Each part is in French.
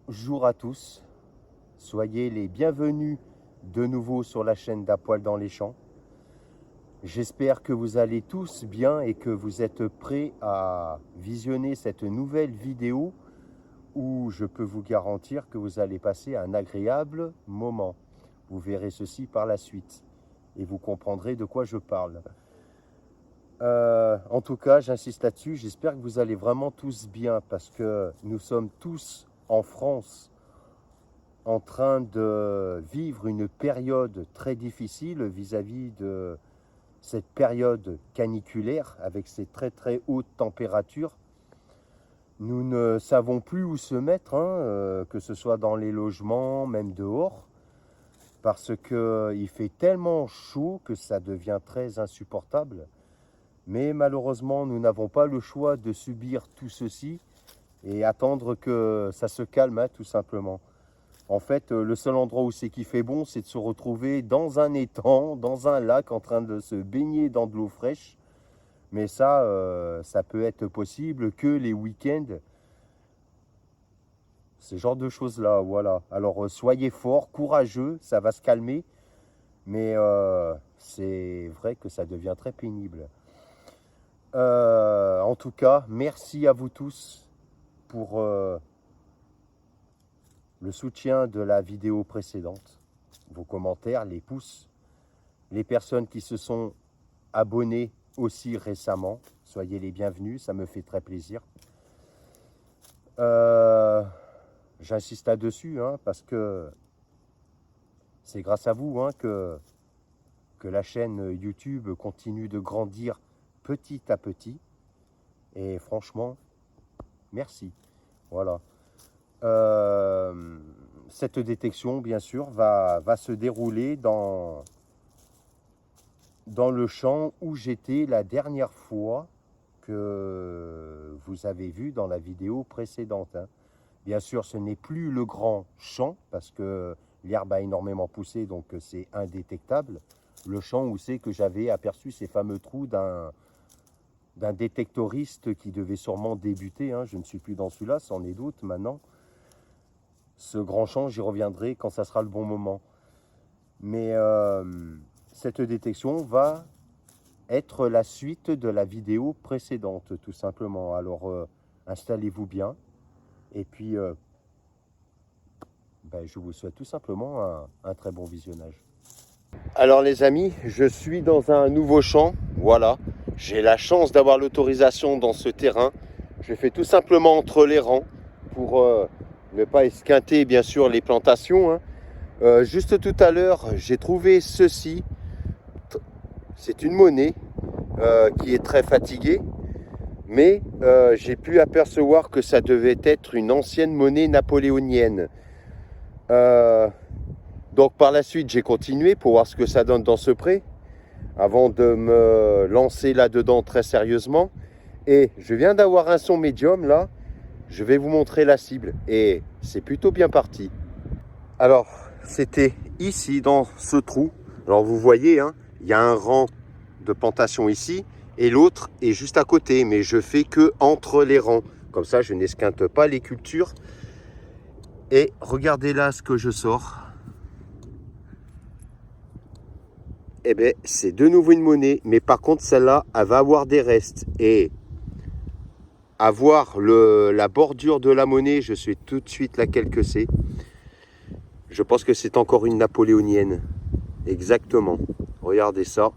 Bonjour à tous, soyez les bienvenus de nouveau sur la chaîne d'Apoil dans les champs. J'espère que vous allez tous bien et que vous êtes prêts à visionner cette nouvelle vidéo où je peux vous garantir que vous allez passer un agréable moment. Vous verrez ceci par la suite et vous comprendrez de quoi je parle. En tout cas, j'insiste là-dessus, j'espère que vous allez vraiment tous bien parce que nous sommes tous en France en train de vivre une période très difficile vis-à-vis de cette période caniculaire avec ces très hautes températures. Nous ne savons plus où se mettre, que ce soit dans les logements, même dehors, parce qu'il fait tellement chaud que ça devient très insupportable. Mais malheureusement, nous n'avons pas le choix de subir tout ceci et attendre que ça se calme, tout simplement. En fait, le seul endroit où c'est qu'il fait bon, c'est de se retrouver dans un étang, dans un lac, en train de se baigner dans de l'eau fraîche. Mais ça, ça peut être possible que les week-ends. Ce genre de choses-là, voilà. Alors, soyez forts, courageux, ça va se calmer. Mais c'est vrai que ça devient très pénible. En tout cas, merci à vous tous pour le soutien de la vidéo précédente, vos commentaires, les pouces, les personnes qui se sont abonnées aussi récemment, soyez les bienvenus, ça me fait très plaisir. J'insiste là-dessus, parce que c'est grâce à vous que la chaîne YouTube continue de grandir petit à petit. Et franchement, merci. Voilà. Cette détection, bien sûr, va se dérouler dans le champ où j'étais la dernière fois que vous avez vu dans la vidéo précédente. Bien sûr, ce n'est plus le grand champ parce que l'herbe a énormément poussé, donc c'est indétectable. Le champ où c'est que j'avais aperçu ces fameux trous d'un détectoriste qui devait sûrement débuter. Je ne suis plus dans celui-là, c'en est d'autres maintenant. Ce grand champ, j'y reviendrai quand ça sera le bon moment. Mais cette détection va être la suite de la vidéo précédente, tout simplement. Alors, installez-vous bien. Et puis, je vous souhaite tout simplement un très bon visionnage. Alors les amis, je suis dans un nouveau champ. Voilà, j'ai la chance d'avoir l'autorisation dans ce terrain. Je fais tout simplement entre les rangs pour ne pas esquinter bien sûr les plantations. Juste tout à l'heure, j'ai trouvé ceci. C'est une monnaie qui est très fatiguée. Mais j'ai pu apercevoir que ça devait être une ancienne monnaie napoléonienne. Donc par la suite, j'ai continué pour voir ce que ça donne dans ce pré, avant de me lancer là-dedans très sérieusement. Et je viens d'avoir un son médium là, je vais vous montrer la cible. Et c'est plutôt bien parti. Alors, c'était ici, dans ce trou. Alors vous voyez, il y a un rang de plantation ici, et l'autre est juste à côté, mais je fais que entre les rangs. Comme ça, je n'esquinte pas les cultures. Et regardez là ce que je sors. Eh bien, c'est de nouveau une monnaie, mais par contre, celle-là, elle va avoir des restes. Et à voir la bordure de la monnaie, je sais tout de suite laquelle que c'est. Je pense que c'est encore une napoléonienne. Exactement. Regardez ça.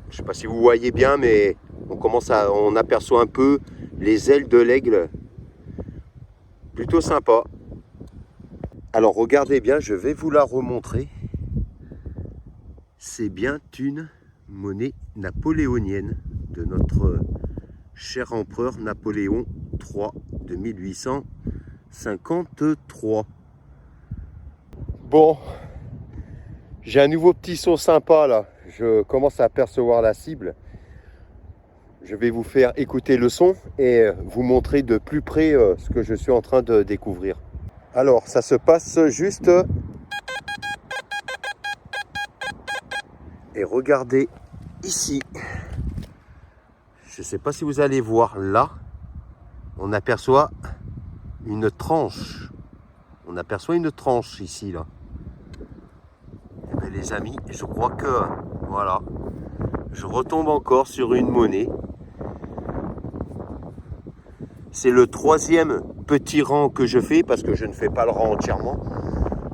Je ne sais pas si vous voyez bien, mais on aperçoit un peu les ailes de l'aigle. Plutôt sympa. Alors regardez bien, je vais vous la remontrer. C'est bien une monnaie napoléonienne de notre cher empereur Napoléon III de 1853. Bon, j'ai un nouveau petit son sympa là. Je commence à apercevoir la cible. Je vais vous faire écouter le son et vous montrer de plus près ce que je suis en train de découvrir. Alors, ça se passe juste. Et regardez ici. Je ne sais pas si vous allez voir là. On aperçoit une tranche. On aperçoit une tranche ici, là. Et bien, les amis, je crois que, voilà, je retombe encore sur une monnaie. C'est le troisième petit rang que je fais, parce que je ne fais pas le rang entièrement.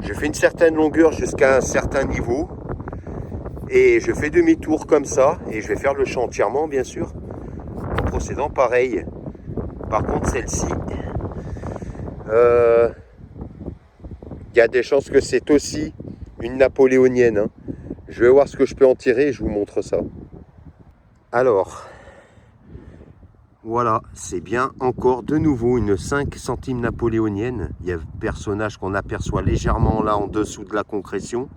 Je fais une certaine longueur jusqu'à un certain niveau. Et je fais demi-tour comme ça. Et je vais faire le champ entièrement, bien sûr. En procédant pareil. Par contre, celle-ci, il y a des chances que c'est aussi une napoléonienne. Hein. Je vais voir ce que je peux en tirer et je vous montre ça. Alors, voilà, c'est bien encore de nouveau une 5 centimes napoléonienne. Il y a un personnage qu'on aperçoit légèrement là en dessous de la concrétion.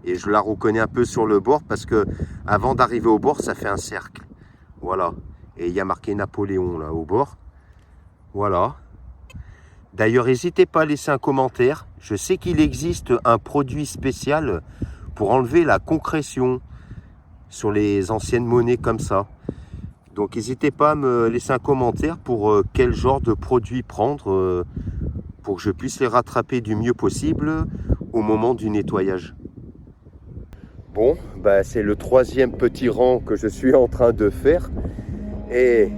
Et je la reconnais un peu sur le bord parce que avant d'arriver au bord, ça fait un cercle. Voilà. Et il y a marqué Napoléon là au bord. Voilà. D'ailleurs, n'hésitez pas à laisser un commentaire. Je sais qu'il existe un produit spécial pour enlever la concrétion sur les anciennes monnaies comme ça. Donc n'hésitez pas à me laisser un commentaire pour quel genre de produit prendre pour que je puisse les rattraper du mieux possible au moment du nettoyage. Bon, bah c'est le troisième petit rang que je suis en train de faire. Et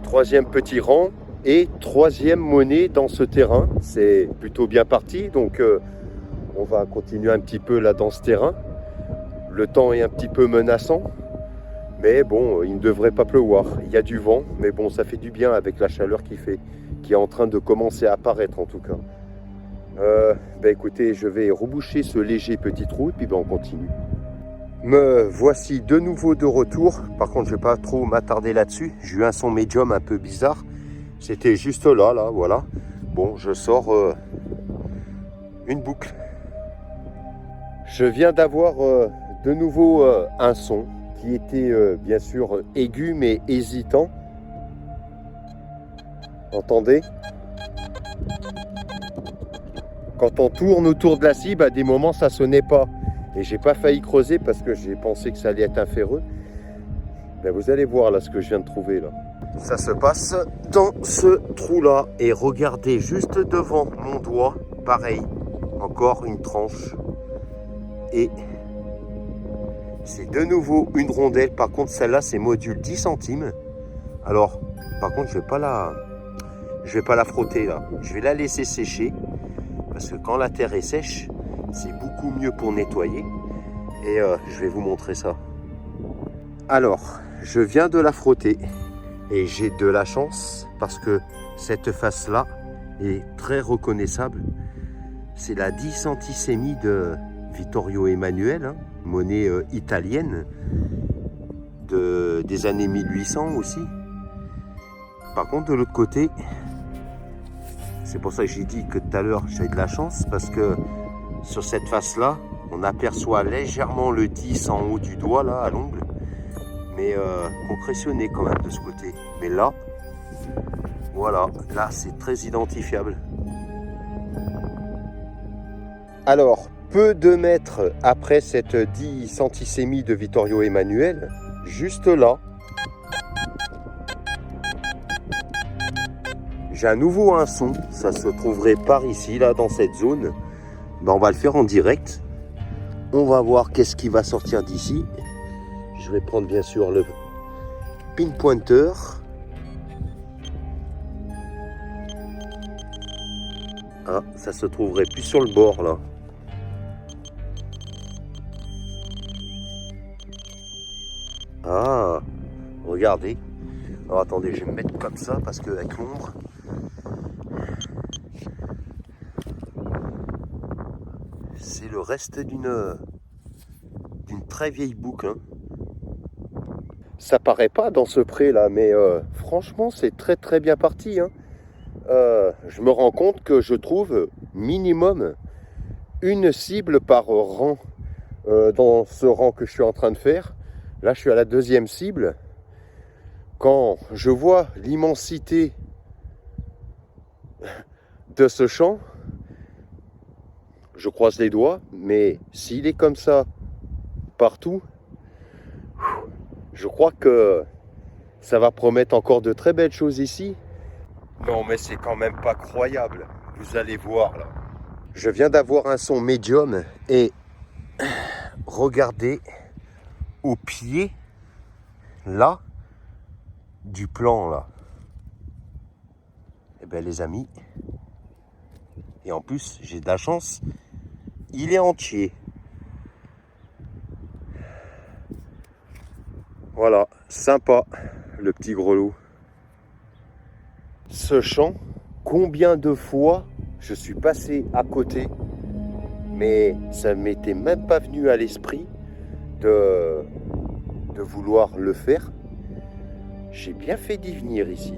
troisième petit rang et troisième monnaie dans ce terrain. C'est plutôt bien parti, donc on va continuer un petit peu là dans ce terrain. Le temps est un petit peu menaçant. Mais bon, il ne devrait pas pleuvoir. Il y a du vent, mais bon, ça fait du bien avec la chaleur qui est en train de commencer à apparaître en tout cas. Écoutez, je vais reboucher ce léger petit trou et puis on continue. Me voici de nouveau de retour. Par contre, je ne vais pas trop m'attarder là-dessus. J'ai eu un son médium un peu bizarre. C'était juste là, voilà. Bon, je sors une boucle. Je viens d'avoir de nouveau un son qui était bien sûr aigu mais hésitant. Entendez? Quand on tourne autour de la cible, à des moments ça sonnait pas. Et j'ai pas failli creuser parce que j'ai pensé que ça allait être un ferreux. Vous allez voir là ce que je viens de trouver là. Ça se passe dans ce trou là. Et regardez juste devant mon doigt, pareil, encore une tranche. Et c'est de nouveau une rondelle. Par contre, celle-là, c'est module 10 centimes. Alors, par contre, je vais pas la frotter là. Je vais la laisser sécher. Parce que quand la terre est sèche, c'est beaucoup mieux pour nettoyer. Et je vais vous montrer ça. Alors, je viens de la frotter. Et j'ai de la chance parce que cette face-là est très reconnaissable. C'est la 10 centesimi de Vittorio Emanuele, hein, monnaie italienne des années 1800 aussi. Par contre, de l'autre côté, c'est pour ça que j'ai dit que tout à l'heure j'ai de la chance parce que sur cette face-là, on aperçoit légèrement le 10 en haut du doigt là à l'ongle. Mais concrétionné quand même de ce côté. Mais là, voilà, là c'est très identifiable. Alors, peu de mètres après cette 10 centesimi de Vittorio Emanuele, juste là, j'ai à nouveau un son. Ça se trouverait par ici, là, dans cette zone. On va le faire en direct. On va voir qu'est-ce qui va sortir d'ici. Je vais prendre bien sûr le pinpointer. Ah, ça se trouverait plus sur le bord là. Ah, regardez. Alors attendez, je vais me mettre comme ça parce que avec l'ombre. C'est le reste d'une très vieille boucle. Hein. Ça paraît pas dans ce pré là, mais franchement c'est très très bien parti. Hein. Je me rends compte que je trouve minimum une cible par rang dans ce rang que je suis en train de faire. Là je suis à la deuxième cible. Quand je vois l'immensité de ce champ, je croise les doigts, mais s'il est comme ça partout, je crois que ça va promettre encore de très belles choses ici. Non mais c'est quand même pas croyable. Vous allez voir là. Je viens d'avoir un son médium et regardez au pied là du plan là. Eh bien les amis, et en plus j'ai de la chance, il est entier. Voilà, sympa le petit grelot. Ce champ, combien de fois je suis passé à côté, mais ça ne m'était même pas venu à l'esprit de vouloir le faire. J'ai bien fait d'y venir ici.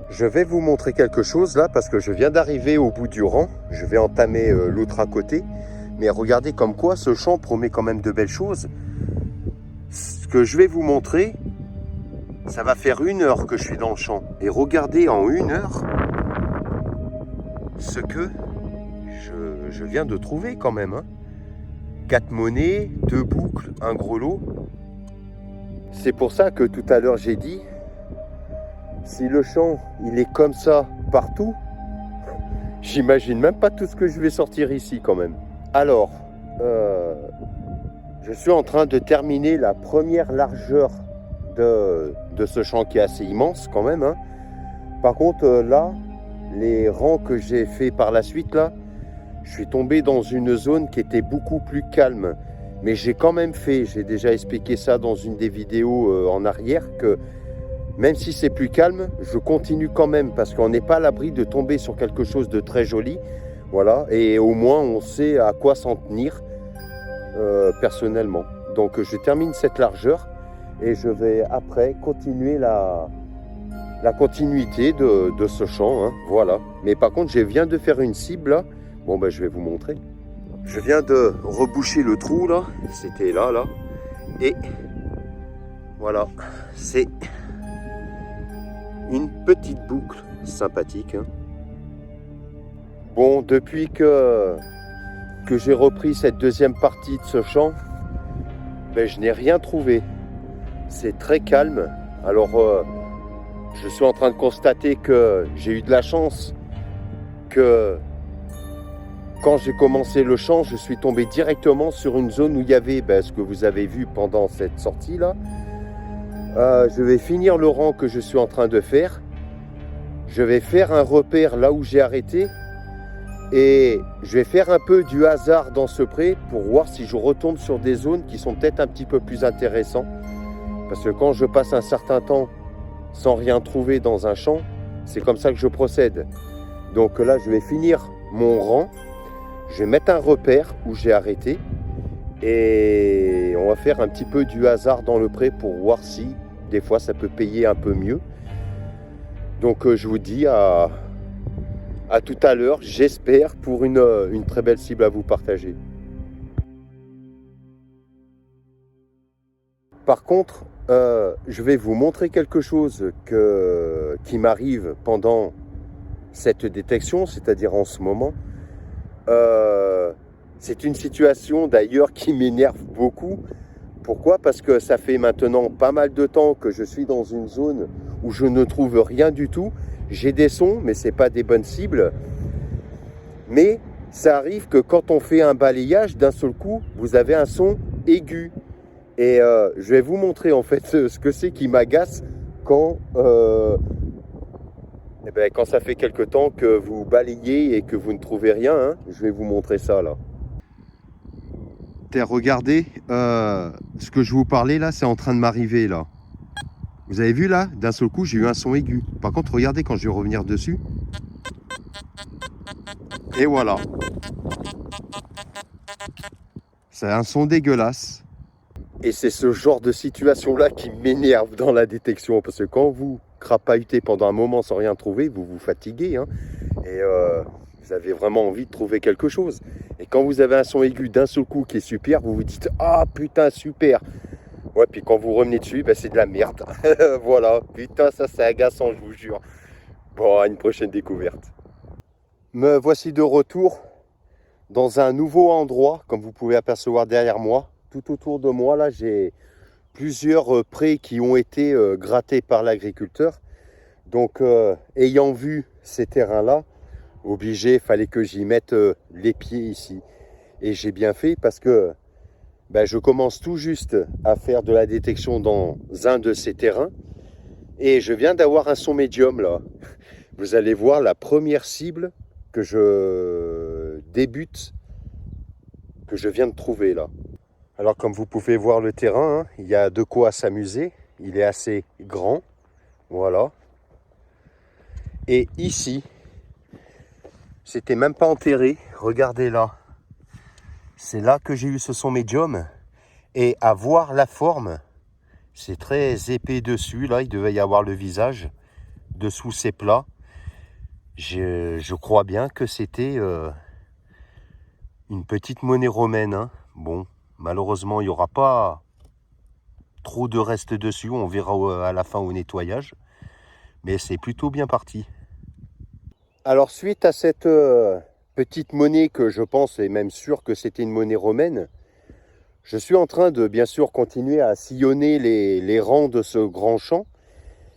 Je vais vous montrer quelque chose là parce que je viens d'arriver au bout du rang. Je vais entamer l'autre à côté. Mais regardez comme quoi ce champ promet quand même de belles choses. Ce que je vais vous montrer, ça va faire 1 heure que je suis dans le champ. Et regardez en 1 heure ce que je viens de trouver quand même. 4 monnaies, 2 boucles, un grelot. C'est pour ça que tout à l'heure j'ai dit, si le champ il est comme ça partout, j'imagine même pas tout ce que je vais sortir ici quand même. Alors, je suis en train de terminer la première largeur de ce champ qui est assez immense quand même. Par contre là, les rangs que j'ai fait par la suite là, je suis tombé dans une zone qui était beaucoup plus calme. Mais j'ai quand même fait, j'ai déjà expliqué ça dans une des vidéos en arrière, que même si c'est plus calme, je continue quand même parce qu'on n'est pas à l'abri de tomber sur quelque chose de très joli. Voilà, et au moins on sait à quoi s'en tenir personnellement. Donc je termine cette largeur et je vais après continuer la continuité de ce champ. Voilà. Mais par contre, je viens de faire une cible là. Bon, ben, je vais vous montrer. Je viens de reboucher le trou là. C'était là. Et voilà, c'est une petite boucle sympathique. Bon, depuis que j'ai repris cette deuxième partie de ce champ, ben, je n'ai rien trouvé. C'est très calme. Alors, je suis en train de constater que j'ai eu de la chance que quand j'ai commencé le champ, je suis tombé directement sur une zone où il y avait ce que vous avez vu pendant cette sortie là. Je vais finir le rang que je suis en train de faire. Je vais faire un repère là où j'ai arrêté. Et je vais faire un peu du hasard dans ce pré pour voir si je retombe sur des zones qui sont peut-être un petit peu plus intéressantes. Parce que quand je passe un certain temps sans rien trouver dans un champ, c'est comme ça que je procède. Donc là, je vais finir mon rang. Je vais mettre un repère où j'ai arrêté. Et on va faire un petit peu du hasard dans le pré pour voir si des fois ça peut payer un peu mieux. Donc je vous dis à tout à l'heure, j'espère, pour une très belle cible à vous partager. Par contre, je vais vous montrer quelque chose qui m'arrive pendant cette détection, c'est-à-dire en ce moment. C'est une situation d'ailleurs qui m'énerve beaucoup. Pourquoi? Parce que ça fait maintenant pas mal de temps que je suis dans une zone où je ne trouve rien du tout. J'ai des sons, mais ce n'est pas des bonnes cibles. Mais ça arrive que quand on fait un balayage, d'un seul coup, vous avez un son aigu. Et je vais vous montrer en fait ce que c'est qui m'agace quand ça fait quelque temps que vous balayez et que vous ne trouvez rien. Je vais vous montrer ça là. Regardez, ce que je vous parlais là, c'est en train de m'arriver là. Vous avez vu là, d'un seul coup, j'ai eu un son aigu. Par contre, regardez quand je vais revenir dessus. Et voilà. C'est un son dégueulasse. Et c'est ce genre de situation là qui m'énerve dans la détection. Parce que quand vous crapahutez pendant un moment sans rien trouver, vous vous fatiguez. Et vous avez vraiment envie de trouver quelque chose. Et quand vous avez un son aigu d'un seul coup qui est super, vous vous dites « Ah putain, super !» Ouais, puis quand vous revenez dessus, c'est de la merde. Voilà, putain, ça c'est agaçant, je vous jure. Bon, à une prochaine découverte. Me voici de retour dans un nouveau endroit, comme vous pouvez apercevoir derrière moi. Tout autour de moi, là, j'ai plusieurs prés qui ont été grattés par l'agriculteur. Donc, ayant vu ces terrains-là, obligé, il fallait que j'y mette les pieds ici. Et j'ai bien fait parce que ben, je commence tout juste à faire de la détection dans un de ces terrains. Et je viens d'avoir un son médium là. Vous allez voir la première cible que je débute, que je viens de trouver là. Alors comme vous pouvez voir le terrain, hein, il y a de quoi s'amuser. Il est assez grand. Voilà. Et ici, c'était même pas enterré. Regardez là. C'est là que j'ai eu ce son médium. Et à voir la forme, c'est très épais dessus. Là, il devait y avoir le visage. Dessous, c'est plat. Je crois bien que c'était une petite monnaie romaine. Hein. Bon, malheureusement, il n'y aura pas trop de reste dessus. On verra à la fin au nettoyage. Mais c'est plutôt bien parti. Alors, suite à cette petite monnaie que je pense, et même sûr que c'était une monnaie romaine, je suis en train de, bien sûr, continuer à sillonner les rangs de ce grand champ.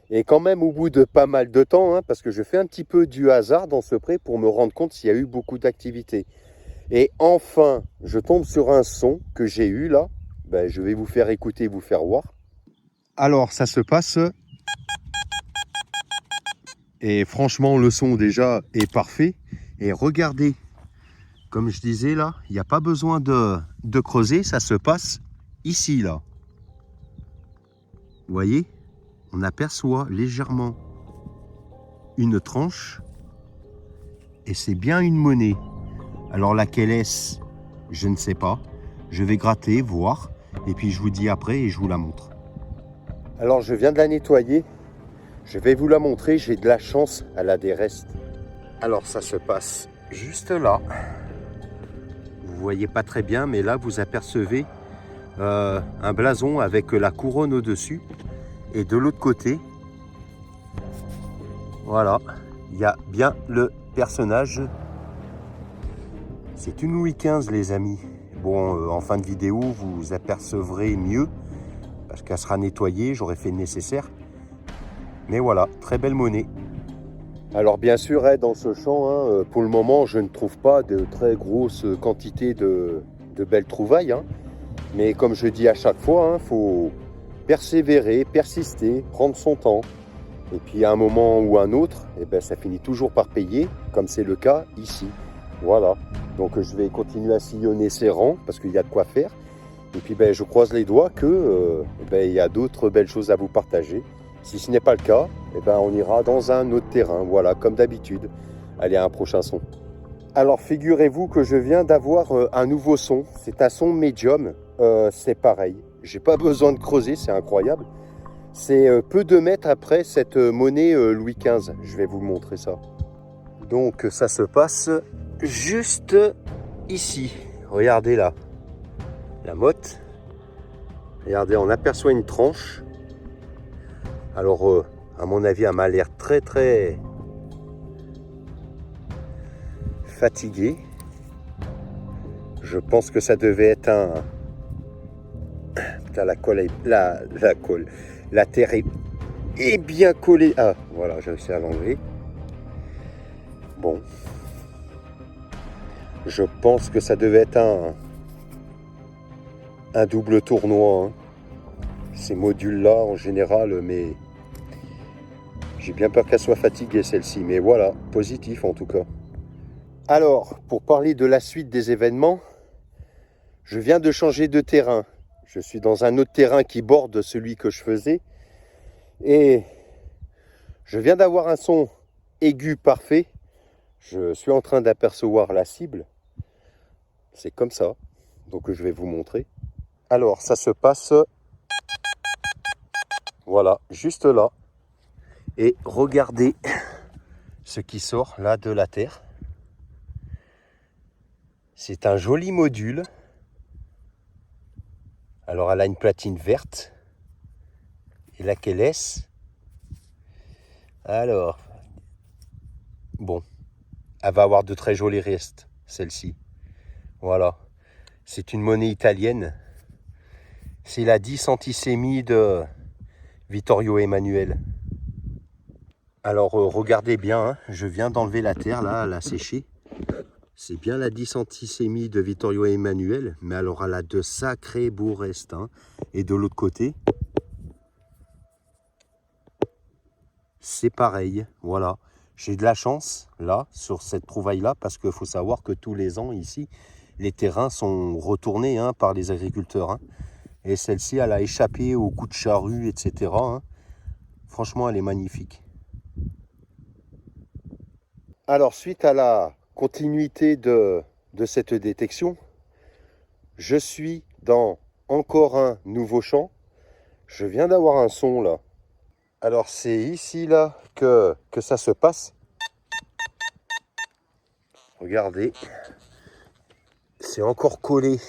Et quand même, au bout de pas mal de temps, hein, parce que je fais un petit peu du hasard dans ce pré pour me rendre compte s'il y a eu beaucoup d'activité. Et enfin, je tombe sur un son que j'ai eu là. Ben, je vais vous faire écouter, vous faire voir. Alors, ça se passe. Et franchement, le son déjà est parfait. Et regardez, comme je disais là, il n'y a pas besoin de creuser, ça se passe ici là. Vous voyez, on aperçoit légèrement une tranche et c'est bien une monnaie. Alors laquelle est-ce? Je ne sais pas. Je vais gratter, voir et puis je vous dis après et je vous la montre. Alors je viens de la nettoyer. Je vais vous la montrer, j'ai de la chance, elle a des restes. Alors ça se passe juste là. Vous voyez pas très bien, mais là vous apercevez un blason avec la couronne au-dessus. Et de l'autre côté, voilà, il y a bien le personnage. C'est une Louis XV, les amis. Bon, en fin de vidéo, vous apercevrez mieux, parce qu'elle sera nettoyée, j'aurai fait le nécessaire. Mais voilà, très belle monnaie. Alors bien sûr, dans ce champ, hein, pour le moment, je ne trouve pas de très grosses quantités de belles trouvailles. Hein. Mais comme je dis à chaque fois, il faut persévérer, persister, prendre son temps. Et puis à un moment ou un autre, eh ben, ça finit toujours par payer, comme c'est le cas ici. Voilà, donc je vais continuer à sillonner ces rangs, parce qu'il y a de quoi faire. Et puis ben, je croise les doigts que il y a d'autres belles choses à vous partager. Si ce n'est pas le cas, eh ben, on ira dans un autre terrain, voilà, comme d'habitude. Allez, à un prochain son. Alors figurez-vous que je viens d'avoir un nouveau son. C'est un son médium, c'est pareil. J'ai pas besoin de creuser, c'est incroyable. C'est peu de mètres après cette monnaie Louis XV. Je vais vous montrer ça. Donc ça se passe juste ici. Regardez là. La motte. Regardez, on aperçoit une tranche. Alors, à mon avis, elle m'a l'air très fatiguée. Je pense que ça devait être un... Putain, la colle, la terre est bien collée. Ah, voilà, j'ai réussi à l'enlever. Bon. Je pense que ça devait être un double tournoi. Hein. Ces modules-là, en général, mais... J'ai bien peur qu'elle soit fatiguée, celle-ci. Mais voilà, positif en tout cas. Alors, pour parler de la suite des événements, je viens de changer de terrain. Je suis dans un autre terrain qui borde celui que je faisais. Et je viens d'avoir un son aigu parfait. Je suis en train d'apercevoir la cible. C'est comme ça. Donc je vais vous montrer. Alors, ça se passe... Voilà, juste là. Et regardez ce qui sort là de la terre. C'est un joli module. Alors elle a une platine verte. Et laquelle est-ce? Alors, bon, elle va avoir de très jolis restes, celle-ci. Voilà, c'est une monnaie italienne. C'est la 10 centisemi de Vittorio Emanuele. Alors regardez bien, hein, je viens d'enlever la terre là, elle a séché. C'est bien la 10 antisémie de Vittorio Emanuele, mais alors elle a de sacrés beaux restes. Hein. Et de l'autre côté, c'est pareil, voilà. J'ai de la chance là, sur cette trouvaille-là, parce qu'il faut savoir que tous les ans ici, les terrains sont retournés hein, par les agriculteurs. Hein. Et celle-ci, elle a échappé aux coups de charrue, etc. Hein. Franchement, elle est magnifique. Alors, suite à la continuité de cette détection, je suis dans encore un nouveau champ. Je viens d'avoir un son là. Alors, c'est ici là que ça se passe. Regardez, c'est encore collé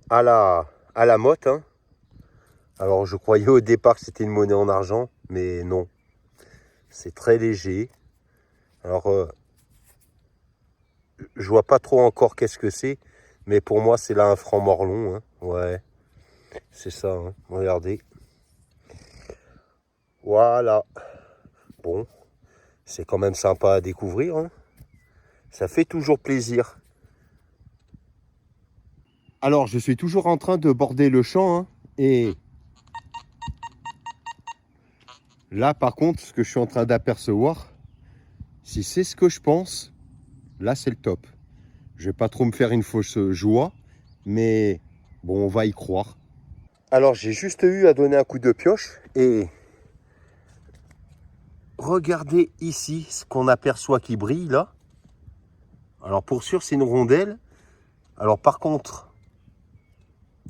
à la motte. Hein. Alors, je croyais au départ que c'était une monnaie en argent, mais non. C'est très léger. Alors, je vois pas trop encore qu'est-ce que c'est, mais pour moi, c'est là un franc morlon. Hein. Ouais, c'est ça. Hein. Regardez. Voilà. Bon, c'est quand même sympa à découvrir. Hein. Ça fait toujours plaisir. Alors, je suis toujours en train de border le champ. Hein, et là, par contre, ce que je suis en train d'apercevoir, si c'est ce que je pense, là, c'est le top. Je vais pas trop me faire une fausse joie, mais bon, on va y croire. Alors, j'ai juste eu à donner un coup de pioche et regardez ici ce qu'on aperçoit qui brille là. Alors, pour sûr, c'est une rondelle. Alors, par contre,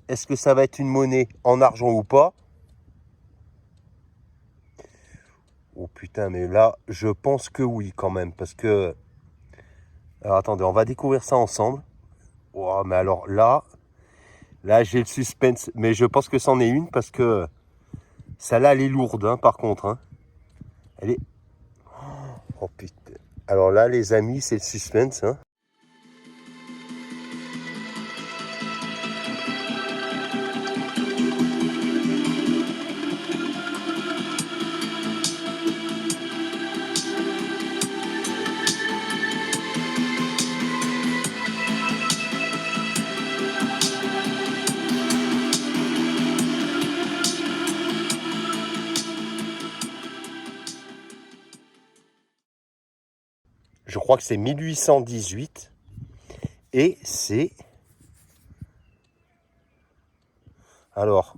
est-ce que ça va être une monnaie en argent ou pas? Oh putain, mais là, je pense que oui quand même, parce que... Alors, attendez, on va découvrir ça ensemble. Oh, mais alors là, j'ai le suspense, mais je pense que c'en est une, parce que celle-là, elle est lourde, hein, par contre. Hein. Elle est... Oh putain. Alors là, les amis, c'est le suspense. Hein. Je crois que c'est 1818. Et c'est... Alors,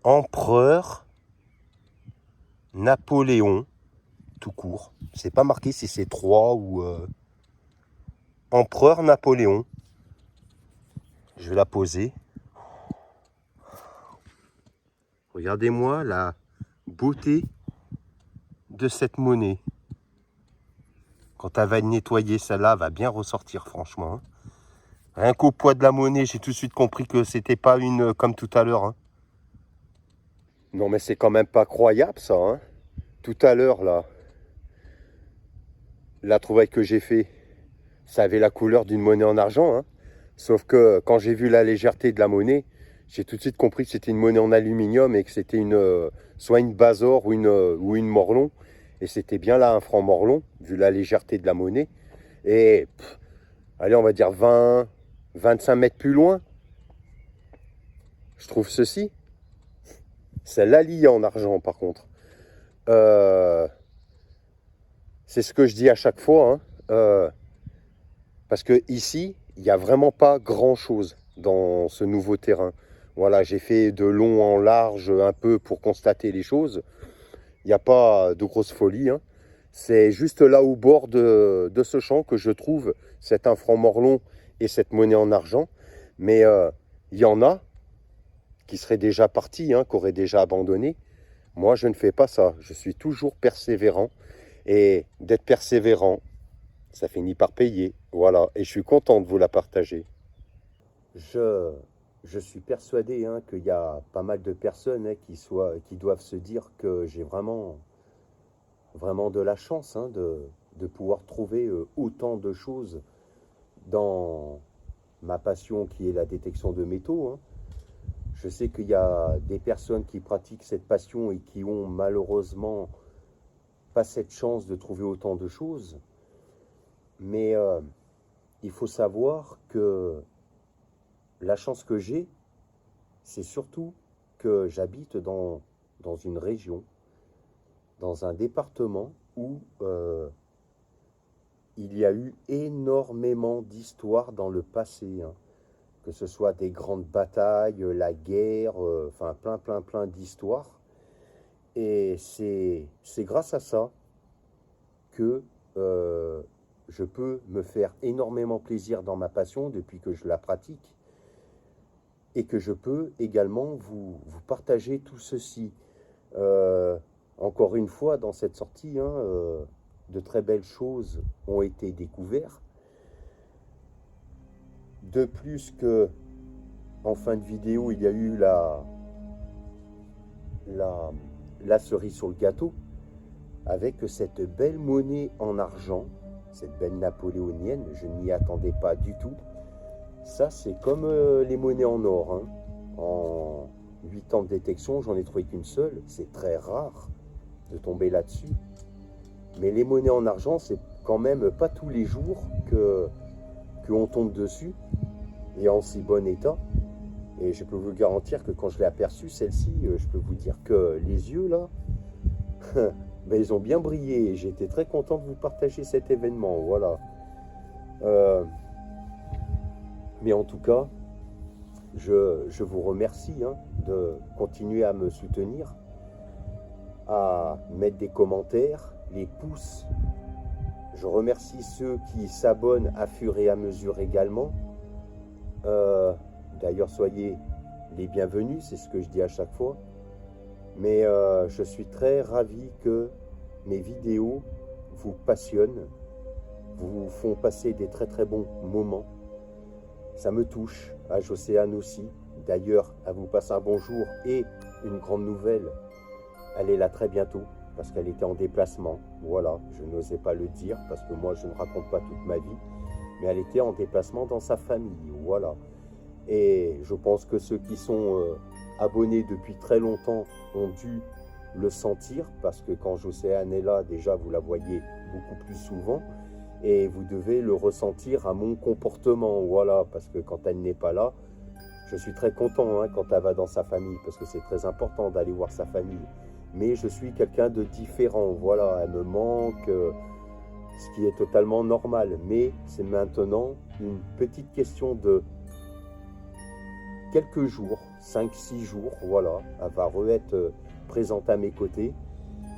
empereur Napoléon, tout court. C'est pas marqué si c'est 3 ou... Empereur Napoléon. Je vais la poser. Regardez-moi la beauté de cette monnaie. Quand elle va être nettoyée, celle-là va bien ressortir, franchement. Hein. Rien qu'au poids de la monnaie, j'ai tout de suite compris que c'était pas une comme tout à l'heure. Hein. Non, mais c'est quand même pas croyable, ça. Hein. Tout à l'heure, là, la trouvaille que j'ai fait, ça avait la couleur d'une monnaie en argent. Hein. Sauf que quand j'ai vu la légèreté de la monnaie, j'ai tout de suite compris que c'était une monnaie en aluminium et que c'était soit une Bazor ou une Morlon. Et c'était bien là un franc Morlon, vu la légèreté de la monnaie. Et, allez, on va dire 20, 25 mètres plus loin, je trouve ceci. Celle-là liée en argent, par contre. C'est ce que je dis à chaque fois. Hein. Parce que ici, il n'y a vraiment pas grand-chose dans ce nouveau terrain. Voilà, j'ai fait de long en large un peu pour constater les choses. Il n'y a pas de grosse folie. Hein. C'est juste là au bord de ce champ que je trouve cet un franc morlon et cette monnaie en argent. Mais il y en a qui seraient déjà partis, hein, qui auraient déjà abandonné. Moi, je ne fais pas ça. Je suis toujours persévérant. Et d'être persévérant, ça finit par payer. Voilà. Et je suis content de vous la partager. Je suis persuadé hein, qu'il y a pas mal de personnes hein, qui doivent se dire que j'ai vraiment de la chance hein, de pouvoir trouver autant de choses dans ma passion qui est la détection de métaux. Hein. Je sais qu'il y a des personnes qui pratiquent cette passion et qui ont malheureusement pas cette chance de trouver autant de choses. Mais il faut savoir que la chance que j'ai, c'est surtout que j'habite dans une région, dans un département où il y a eu énormément d'histoires dans le passé, hein. Que ce soit des grandes batailles, la guerre, enfin plein d'histoires. Et c'est grâce à ça que je peux me faire énormément plaisir dans ma passion depuis que je la pratique et que je peux également vous partager tout ceci. Encore une fois, dans cette sortie, hein, de très belles choses ont été découvertes. De plus que, en fin de vidéo, il y a eu la cerise sur le gâteau, avec cette belle monnaie en argent, cette belle napoléonienne, je ne m'y attendais pas du tout. Ça, c'est comme les monnaies en or, hein. En 8 ans de détection, j'en ai trouvé qu'une seule. C'est très rare de tomber là-dessus. Mais les monnaies en argent, c'est quand même pas tous les jours qu'on tombe dessus et en si bon état. Et je peux vous garantir que quand je l'ai aperçue, celle-ci, je peux vous dire que les yeux là, ben, ils ont bien brillé. J'étais très content de vous partager cet événement. Voilà. Mais en tout cas, je vous remercie, hein, de continuer à me soutenir, à mettre des commentaires, les pouces. Je remercie ceux qui s'abonnent à fur et à mesure également. D'ailleurs, soyez les bienvenus, c'est ce que je dis à chaque fois. Mais je suis très ravi que mes vidéos vous passionnent, vous font passer des très bons moments. Ça me touche, à Jocéane aussi. D'ailleurs, à vous passer un bonjour et une grande nouvelle. Elle est là très bientôt parce qu'elle était en déplacement. Voilà, je n'osais pas le dire parce que moi, je ne raconte pas toute ma vie. Mais elle était en déplacement dans sa famille. Voilà. Et je pense que ceux qui sont abonnés depuis très longtemps ont dû le sentir parce que quand Jocéane est là, déjà, vous la voyez beaucoup plus souvent. Et vous devez le ressentir à mon comportement, voilà, parce que quand elle n'est pas là, je suis très content, hein, quand elle va dans sa famille, parce que c'est très important d'aller voir sa famille. Mais je suis quelqu'un de différent, voilà, elle me manque, ce qui est totalement normal. Mais c'est maintenant une petite question de quelques jours, 5-6 jours, voilà, elle va être présente à mes côtés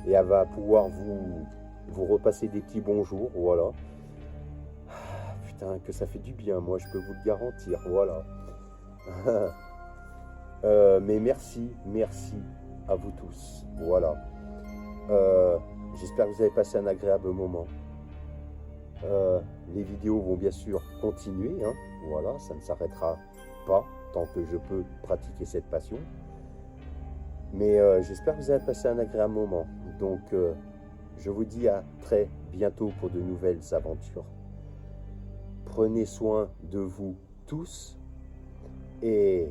et elle va pouvoir vous repasser des petits bonjours, voilà. Putain, que ça fait du bien, moi je peux vous le garantir, voilà. Mais merci à vous tous, voilà. J'espère que vous avez passé un agréable moment. Les vidéos vont bien sûr continuer, hein, voilà, ça ne s'arrêtera pas tant que je peux pratiquer cette passion. Mais j'espère que vous avez passé un agréable moment. Donc, je vous dis à très bientôt pour de nouvelles aventures. Prenez soin de vous tous. Et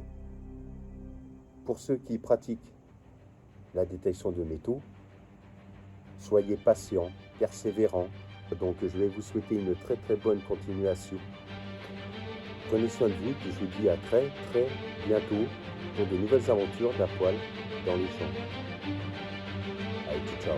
pour ceux qui pratiquent la détection de métaux, soyez patients, persévérants. Donc, je vais vous souhaiter une très bonne continuation. Prenez soin de vous et je vous dis à très bientôt pour de nouvelles aventures d'un poil dans les champs. Allez, ciao.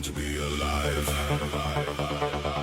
to be alive.